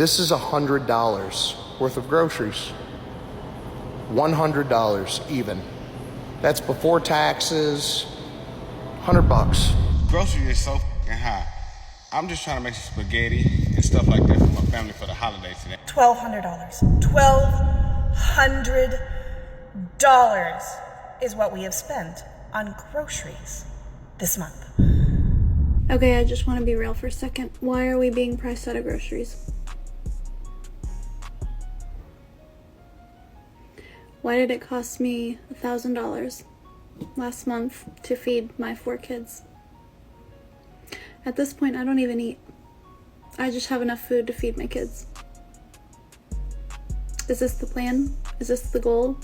This is $100 worth of groceries. $100 even. That's before taxes. $100. Groceries is so fucking high. I'm just trying to make some spaghetti and stuff like that for my family for the holidays today. $1,200. $1,200 is what we have spent on groceries this month. Okay, I just want to be real for a second. Why are we being priced out of groceries? Why did it cost me $1,000 last month to feed my 4 kids? At this point, I don't even eat. I just have enough food to feed my kids. Is this the plan? Is this the goal?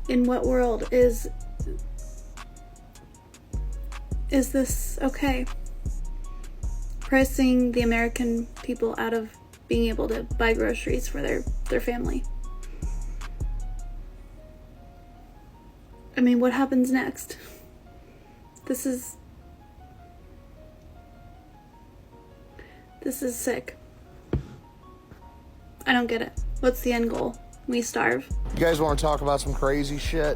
In what world is this okay? Pricing the American people out of being able to buy groceries for their family. I mean, what happens next? This is sick. I don't get it. What's the end goal? We starve. You guys want to talk about some crazy shit?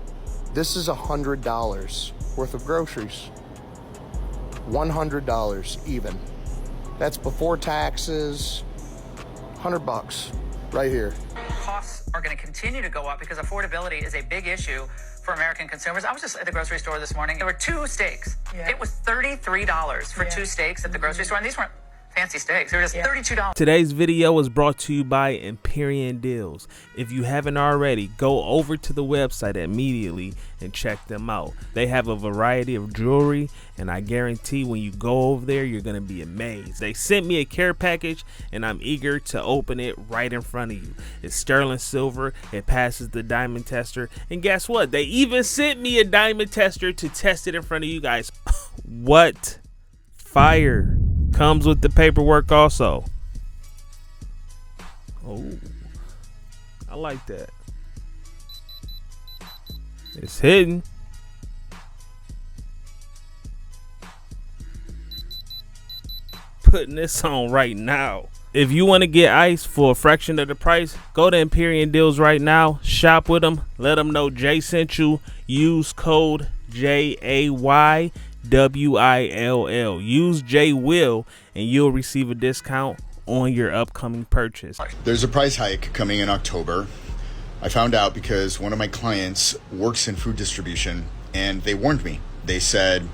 This is $100 worth of groceries. $100 even. That's before taxes. $100 right here. Costs are going to continue to go up because affordability is a big issue for American consumers. I was just at the grocery store this morning. There were 2 steaks. Yeah. It was $33 for 2 steaks at the grocery store, and these weren't fancy steaks. They were just $32. Today's video was brought to you by Empyrean Deals. If you haven't already, go over to the website immediately and check them out. They have a variety of jewelry, and I guarantee when you go over there, you're going to be amazed. They sent me a care package, and I'm eager to open it right in front of you. It's sterling silver. It passes the diamond tester. And guess what? They even sent me a diamond tester to test it in front of you guys. What? Fire. Comes with the paperwork also. Oh, I like that. It's hidden. Putting this on right now. If you want to get ice for a fraction of the price, go to Empyrean Deals right now. Shop with them. Let them know Jay sent you. Use code JAYWILL. Use JWILL and you'll receive a discount on your upcoming purchase. There's a price hike coming in October. I found out because one of my clients works in food distribution and they warned me. They said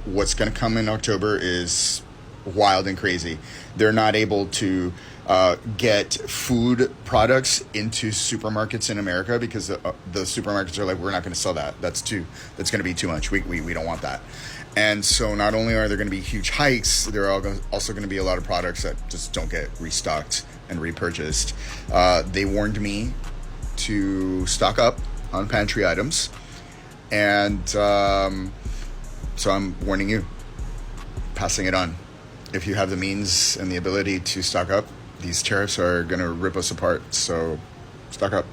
what's going to come in October is wild and crazy. They're not able to get food products into supermarkets in America because the supermarkets are like, we're not going to sell that. That's going to be too much. We don't want that. And so not only are there going to be huge hikes, there are also going to be a lot of products that just don't get restocked and repurchased. They warned me to stock up on pantry items. And so I'm warning you, passing it on. If you have the means and the ability to stock up, these tariffs are going to rip us apart. So stock up.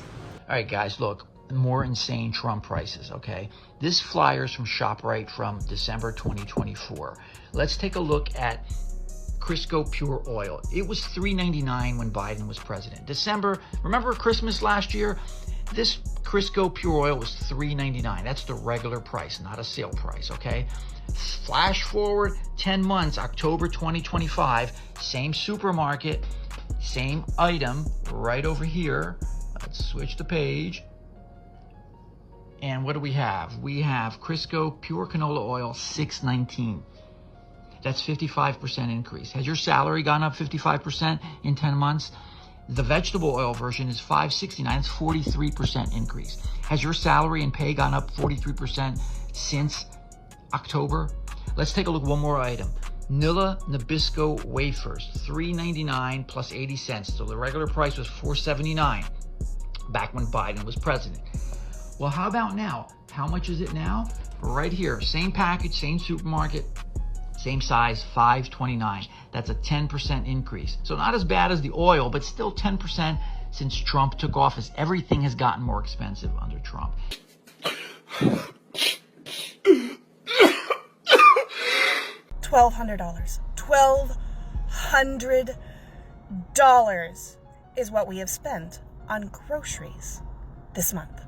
All right, guys, look. More insane Trump prices, okay? This flyer's from ShopRite from December 2024. Let's take a look at Crisco Pure Oil. It was $3.99 when Biden was president. Remember Christmas last year? This Crisco Pure Oil was $3.99. That's the regular price, not a sale price, okay? Flash forward 10 months, October 2025, same supermarket, same item right over here. Let's switch the page. And what do we have? We have Crisco Pure Canola Oil, $6.19. That's 55% increase. Has your salary gone up 55% in 10 months? The vegetable oil version is $5.69. That's 43% increase. Has your salary and pay gone up 43% since October? Let's take a look at one more item. Nilla Nabisco wafers, $3.99 plus 80 cents. So the regular price was $4.79 back when Biden was president. Well, how about now? How much is it now? Right here, same package, same supermarket, same size, $5.29. That's a 10% increase. So not as bad as the oil, but still 10% since Trump took office. Everything has gotten more expensive under Trump. $1,200. $1,200 is what we have spent on groceries this month.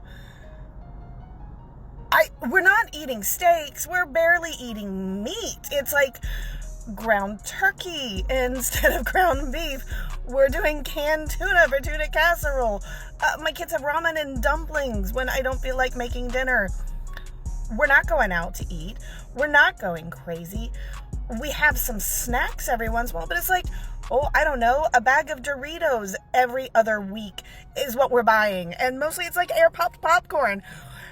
We're not eating steaks. We're barely eating meat. It's like ground turkey instead of ground beef. We're doing canned tuna for tuna casserole. My kids have ramen and dumplings when I don't feel like making dinner. We're not going out to eat. We're not going crazy. We have some snacks every once in a while, but it's like, oh, I don't know, a bag of Doritos every other week is what we're buying. And mostly it's like air-popped popcorn.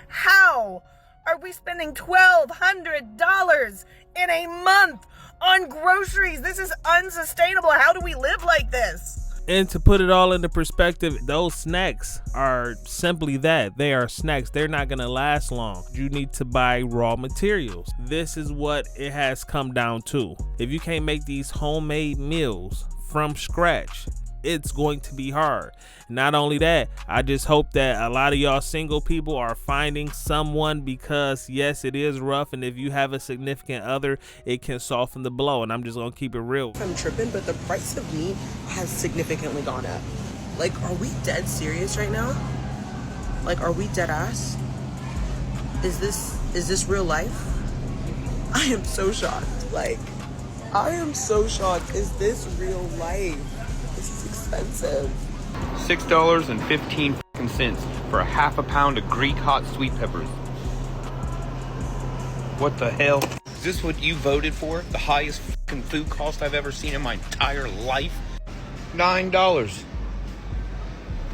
How are we spending $1,200 in a month on groceries? This is unsustainable. How do we live like this? And to put it all into perspective, those snacks are simply that. They are snacks. They're not going to last long. You need to buy raw materials. This is what it has come down to. If you can't make these homemade meals from scratch, it's going to be hard. Not only that, I just hope that a lot of y'all single people are finding someone, because yes, it is rough, and if you have a significant other, it can soften the blow. And I'm just gonna keep it real. I'm tripping, but the price of meat has significantly gone up. Like, are we dead serious right now? Like, are we dead ass? Is this real life? I am so shocked. Like, I am so shocked. Is this real life? This is expensive. $6.15 for a half a pound of Greek hot sweet peppers. What the hell? Is this what you voted for? The highest fucking food cost I've ever seen in my entire life? $9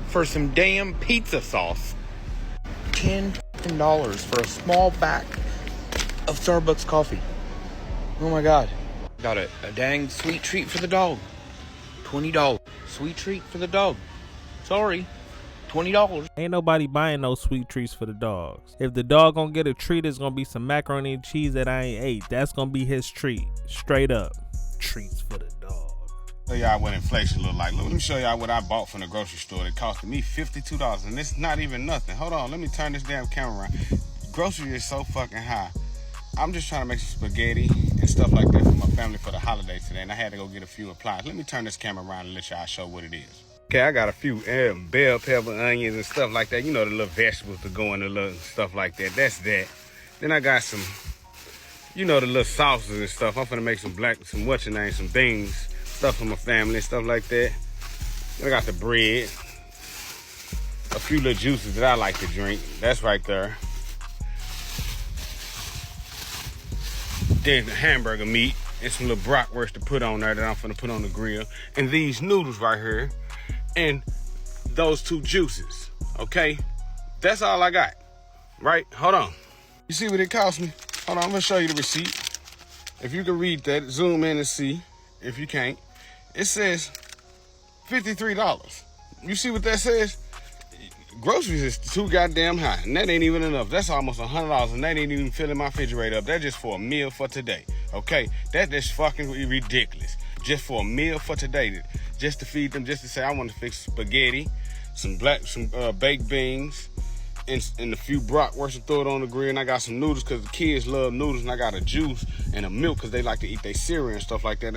for some damn pizza sauce. $10 for a small pack of Starbucks coffee. Oh my god. Got a dang sweet treat for the dog. $20. Sweet treat for the dog. Sorry. $20. Ain't nobody buying no sweet treats for the dogs. If the dog gonna get a treat, it's gonna be some macaroni and cheese that I ain't ate. That's gonna be his treat. Straight up. Treats for the dog. Show y'all what inflation look like. Look, let me show y'all what I bought from the grocery store. It costed me $52, and it's not even nothing. Hold on, let me turn this damn camera around. Grocery is so fucking high. I'm just trying to make some spaghetti and stuff like that for my family for the holidays today, and I had to go get a few appliances. Let me turn this camera around and let y'all show what it is. Okay, I got a few bell pepper, onions, and stuff like that. You know, the little vegetables to go in the little stuff like that. That's that. Then I got some, you know, the little sauces and stuff. I'm finna make some some beans, stuff for my family and stuff like that. Then I got the bread, a few little juices that I like to drink. That's right there. Then the hamburger meat and some little bratwurst to put on there that I'm finna put on the grill. And these noodles right here. And those two juices, okay? That's all I got, right? Hold on. You see what it cost me? Hold on, I'm gonna show you the receipt. If you can read that, zoom in and see. If you can't, it says $53. You see what that says? Groceries is too goddamn high, and that ain't even enough. That's almost $100, and that ain't even filling my refrigerator up. That's just for a meal for today, okay? That is fucking ridiculous. Just for a meal for today, just to feed them, just to say I want to fix spaghetti, some baked beans, and a few bratwurst and throw it on the grill. And I got some noodles because the kids love noodles, and I got a juice and a milk because they like to eat their cereal and stuff like that,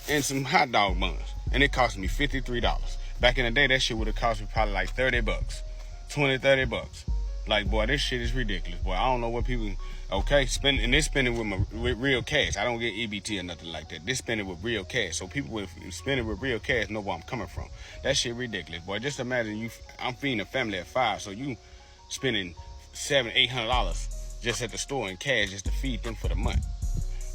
and some hot dog buns. And it cost me $53. Back in the day, that shit would have cost me probably like $30, $20-30. Like, boy, this shit is ridiculous, boy. I don't know what people, okay, they're spending with real cash. I don't get EBT or nothing like that. They're spending with real cash. So people with spending with real cash know where I'm coming from. That shit ridiculous, boy. Just imagine I'm feeding a family of 5, so you spending $700-800 just at the store in cash just to feed them for the month.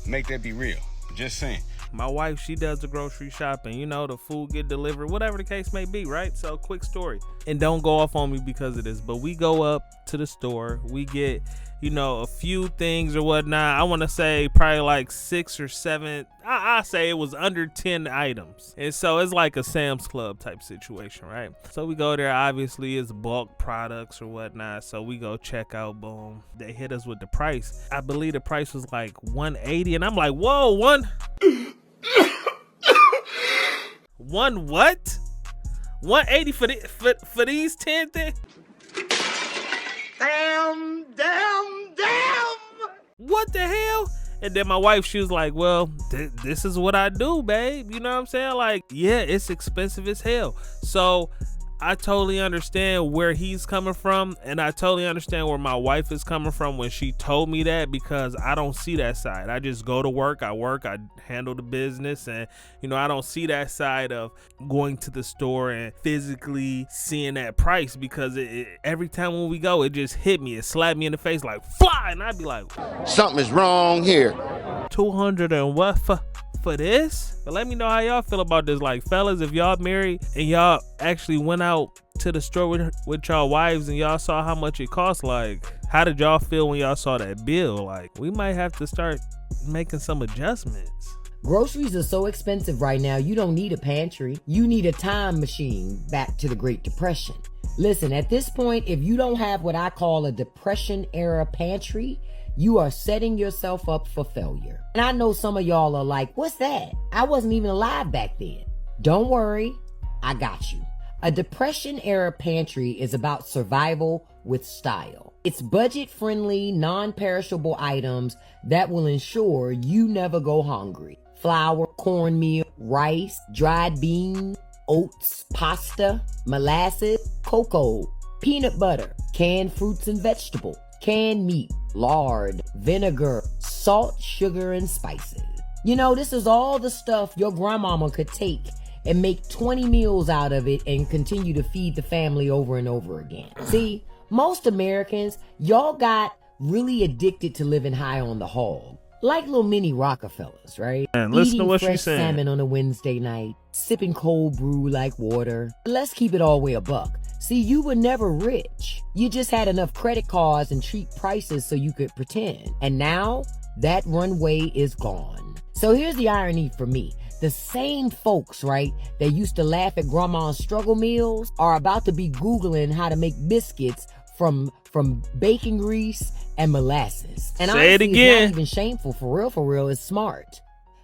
Make that be real. Just saying. My wife, she does the grocery shopping. You know, the food get delivered, whatever the case may be, right? So, quick story. And don't go off on me because of this, but we go up to the store. We get, you know, a few things or whatnot. I want to say probably like 6 or 7. I say it was under 10 items. And so it's like a Sam's Club type situation, right? So we go there. Obviously, it's bulk products or whatnot. So we go check out. Boom. They hit us with the price. I believe the price was like $180. And I'm like, whoa, one what? $180 for these 10 things? Damn. What the hell? And then my wife, she was like, well, this is what I do, babe. You know what I'm saying? Like, yeah, it's expensive as hell. So I totally understand where he's coming from, and I totally understand where my wife is coming from when she told me that, because I don't see that side. I just go to work, I handle the business, and I don't see that side of going to the store and physically seeing that price, because every time when we go, it just hit me, it slapped me in the face like fly, and I'd be like, something is wrong here. 200 and what for this? But let me know how y'all feel about this. Like, fellas, if y'all married and y'all actually went out to the store with y'all wives and y'all saw how much it cost, like, how did y'all feel when y'all saw that bill? Like, we might have to start making some adjustments. Groceries are so expensive right now, you don't need a pantry. You need a time machine back to the Great Depression. Listen, at this point, if you don't have what I call a Depression-era pantry, you are setting yourself up for failure. And I know some of y'all are like, what's that? I wasn't even alive back then. Don't worry, I got you. A Depression-era pantry is about survival with style. It's budget-friendly, non-perishable items that will ensure you never go hungry. Flour, cornmeal, rice, dried beans, oats, pasta, molasses, cocoa, peanut butter, canned fruits and vegetables, canned meat, lard, vinegar, salt, sugar, and spices. This is all the stuff your grandmama could take and make 20 meals out of it and continue to feed the family over and over again. See, most Americans, y'all got really addicted to living high on the hog. Like little mini Rockefellers, right? Man, listen to what Eating fresh she's saying. salmon on a Wednesday night, sipping cold brew like water. Let's keep it all the way a buck. See, you were never rich. You just had enough credit cards and cheap prices so you could pretend. And now, that runway is gone. So here's the irony for me. The same folks, right, that used to laugh at grandma's struggle meals are about to be Googling how to make biscuits from bacon grease and molasses. And Say it honestly, again. it's not even shameful, for real, it's smart.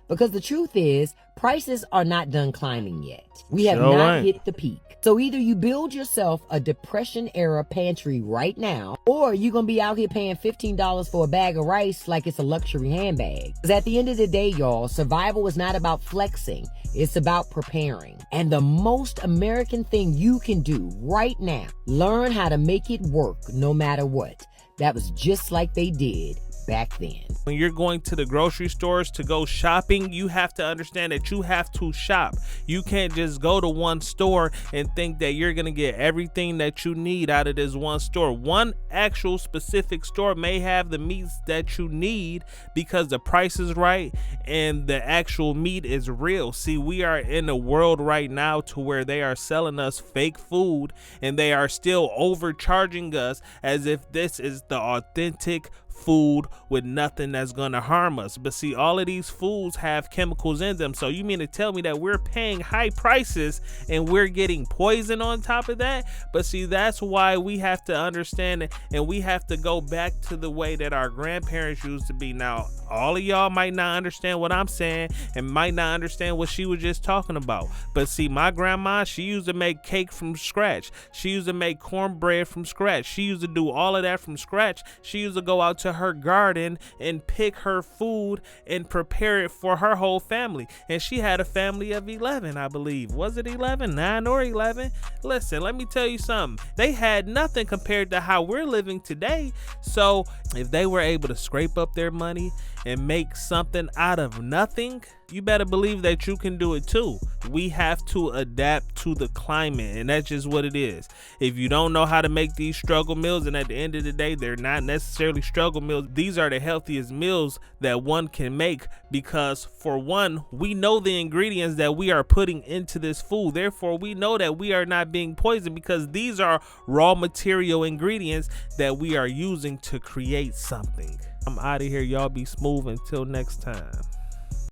Because the truth is, prices are not done climbing yet. We have Sure not ain't. hit the peak. So either you build yourself a Depression-era pantry right now, or you're going to be out here paying $15 for a bag of rice like it's a luxury handbag. Because at the end of the day, y'all, survival is not about flexing. It's about preparing. And the most American thing you can do right now, learn how to make it work no matter what. That was just like they did back then. When you're going to the grocery stores to go shopping, you have to understand that you have to shop. You can't just go to one store and think that you're going to get everything that you need out of this one store. One actual specific store may have the meats that you need because the price is right and the actual meat is real. See, we are in a world right now to where they are selling us fake food and they are still overcharging us as if this is the authentic food with nothing that's gonna harm us. But see, all of these foods have chemicals in them. So you mean to tell me that we're paying high prices and we're getting poison on top of that? But see, that's why we have to understand it, and we have to go back to the way that our grandparents used to be. Now, all of y'all might not understand what I'm saying and might not understand what she was just talking about. But see, my grandma, she used to make cake from scratch. She used to make cornbread from scratch. She used to do all of that from scratch. She used to go out to her garden and pick her food and prepare it for her whole family. And she had a family of 11, I believe. Was it 11? 9 or 11? Listen, let me tell you something. They had nothing compared to how we're living today. So if they were able to scrape up their money and make something out of nothing, you better believe that you can do it too. We have to adapt to the climate, and that's just what it is. If you don't know how to make these struggle meals, and at the end of the day, they're not necessarily struggle meals, these are the healthiest meals that one can make, because for one, we know the ingredients that we are putting into this food. Therefore, we know that we are not being poisoned because these are raw material ingredients that we are using to create something. I'm out of here. Y'all be smooth until next time.